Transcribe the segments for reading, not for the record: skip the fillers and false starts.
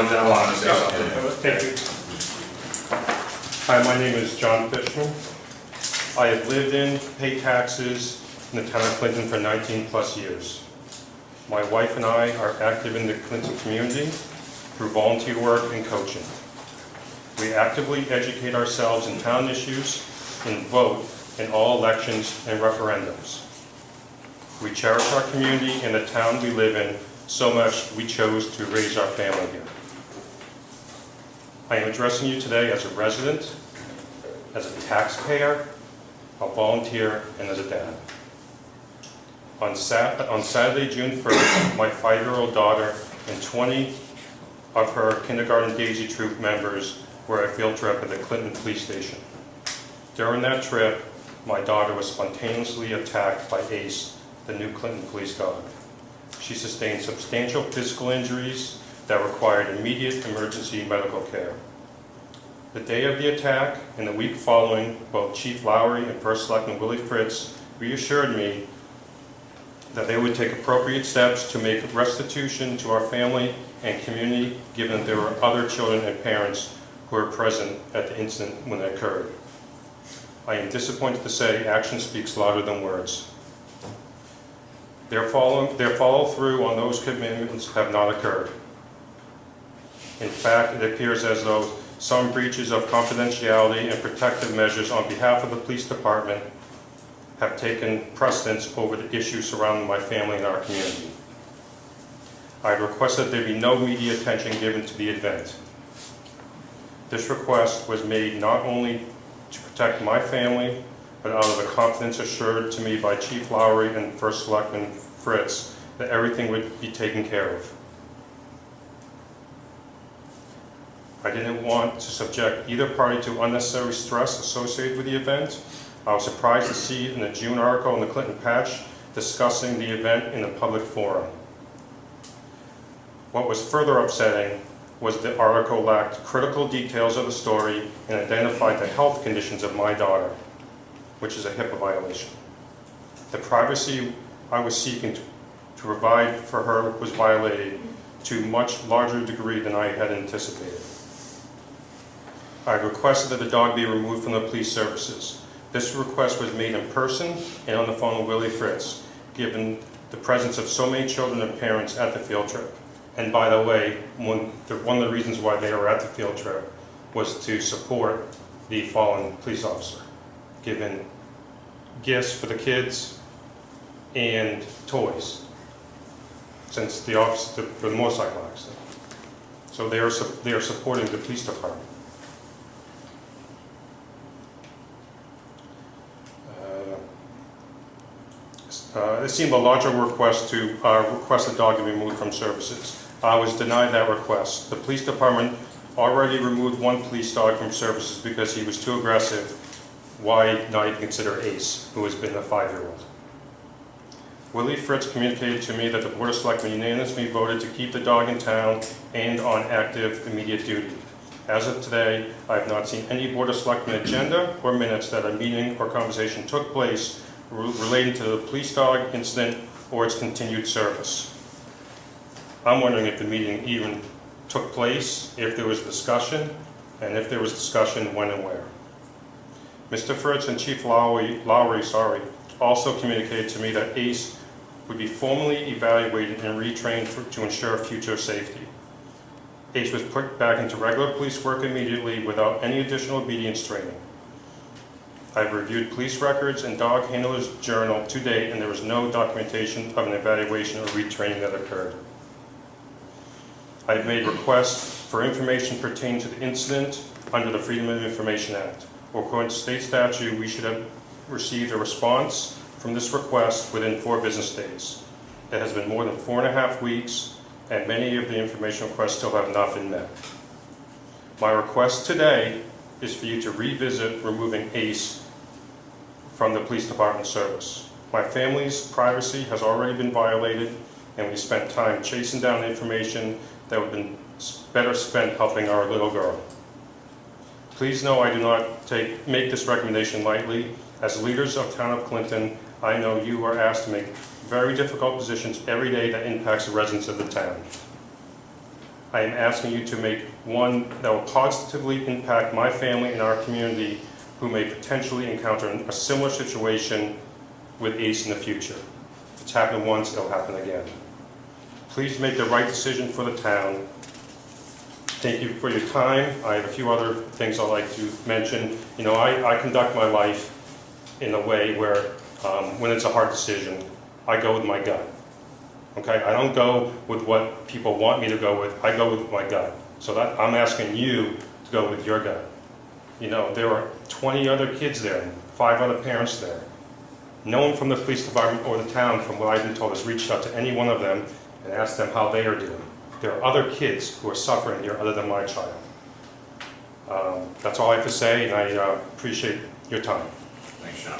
gentleman wanted to say something. Thank you. Hi, my name is Jon Fishman. I have lived in, paid taxes in the town of Clinton for 19 plus years. My wife and I are active in the Clinton community through volunteer work and coaching. We actively educate ourselves in town issues and vote in all elections and referendums. We cherish our community and the town we live in so much we chose to raise our family here. I am addressing you today as a resident, as a taxpayer, a volunteer, and as a dad. On Saturday, June 1st, my 5-year-old daughter and 20 of her kindergarten Daisy Troop members were at a field trip at the Clinton Police Station. During that trip, my daughter was spontaneously attacked by Ace, the new Clinton police dog. She sustained substantial physical injuries that required immediate emergency medical care. The day of the attack and the week following, both Chief Lowry and First Selectman Willie Fritz reassured me that they would take appropriate steps to make restitution to our family and community, given that there were other children and parents who were present at the incident when it occurred. I am disappointed to say action speaks louder than words. Their follow-through on those commitments have not occurred. In fact, it appears as though some breaches of confidentiality and protective measures on behalf of the police department have taken precedence over the issues surrounding my family and our community. I request that there be no media attention given to the event. This request was made not only to protect my family, but out of the confidence assured to me by Chief Lowry and First Selectman Fritz that everything would be taken care of. I didn't want to subject either party to unnecessary stress associated with the event. I was surprised to see in the June article in the Clinton Patch discussing the event in a public forum. What was further upsetting was the article lacked critical details of the story and identified the health conditions of my daughter, which is a HIPAA violation. The privacy I was seeking to provide for her was violated to a much larger degree than I had anticipated. I requested that the dog be removed from the police services. This request was made in person and on the phone with Willie Fritz, given the presence of so many children and parents at the field trip. And by the way, one of the reasons why they were at the field trip was to support the fallen police officer, given gifts for the kids and toys, since the officer for the motorcycle accident. So they are supporting the police department. It seemed a larger request to request the dog to be removed from services. I was denied that request. The police department already removed one police dog from services because he was too aggressive. Why not even consider Ace, who has been a 5-year-old? Willie Fritz communicated to me that the Board of Selectmen unanimously voted to keep the dog in town and on active immediate duty. As of today, I have not seen any Board of Selectmen agenda or minutes that a meeting or conversation took place relating to the police dog incident or its continued service. I'm wondering if the meeting even took place, if there was discussion, and if there was discussion, when and where. Mr. Fritz and Chief Lowry also communicated to me that Ace would be formally evaluated and retrained to ensure future safety. Ace was put back into regular police work immediately without any additional obedience training. I've reviewed police records and dog handler's journal to date, and there was no documentation of an evaluation or retraining that occurred. I've made requests for information pertaining to the incident under the Freedom of Information Act. According to state statute, we should have received a response from this request within 4 business days. It has been more than 4.5 weeks, and many of the information requests still have not been met. My request today is for you to revisit removing Ace from the police department service. My family's privacy has already been violated, and we spent time chasing down information that would have been better spent helping our little girl. Please know I do not make this recommendation lightly. As leaders of town of Clinton, I know you are asked to make very difficult decisions every day that impacts the residents of the town. I am asking you to make one that will positively impact my family and our community who may potentially encounter a similar situation with ACE in the future. If it's happened once, it'll happen again. Please make the right decision for the town. Thank you for your time. I have a few other things I'd like to mention. You know, I conduct my life in a way where when it's a hard decision, I go with my gut. Okay, I don't go with what people want me to go with. I go with my gut. So that I'm asking you to go with your gut. You know, there are 20 other kids there, 5 other parents there. No one from the police department or the town, from what I've been told, has reached out to any one of them and asked them how they are doing. There are other kids who are suffering here other than my child. That's all I have to say, and I appreciate your time. Thanks, John.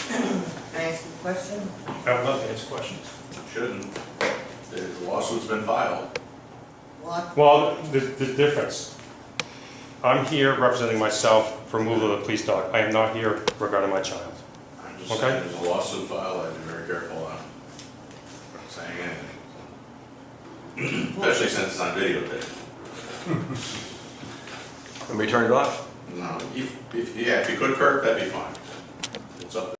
Can I ask you a question? I would love to answer questions. Shouldn't. The lawsuit's been filed. What? Well, the difference. I'm here representing myself for removal of the police dog. I am not here regarding my child. I'm just Okay. saying, there's a lawsuit filed, I'd be very careful on saying anything. Especially since it's on videotape. Can we turn it off? No, if you could, Kirk, that'd be fine. It's up to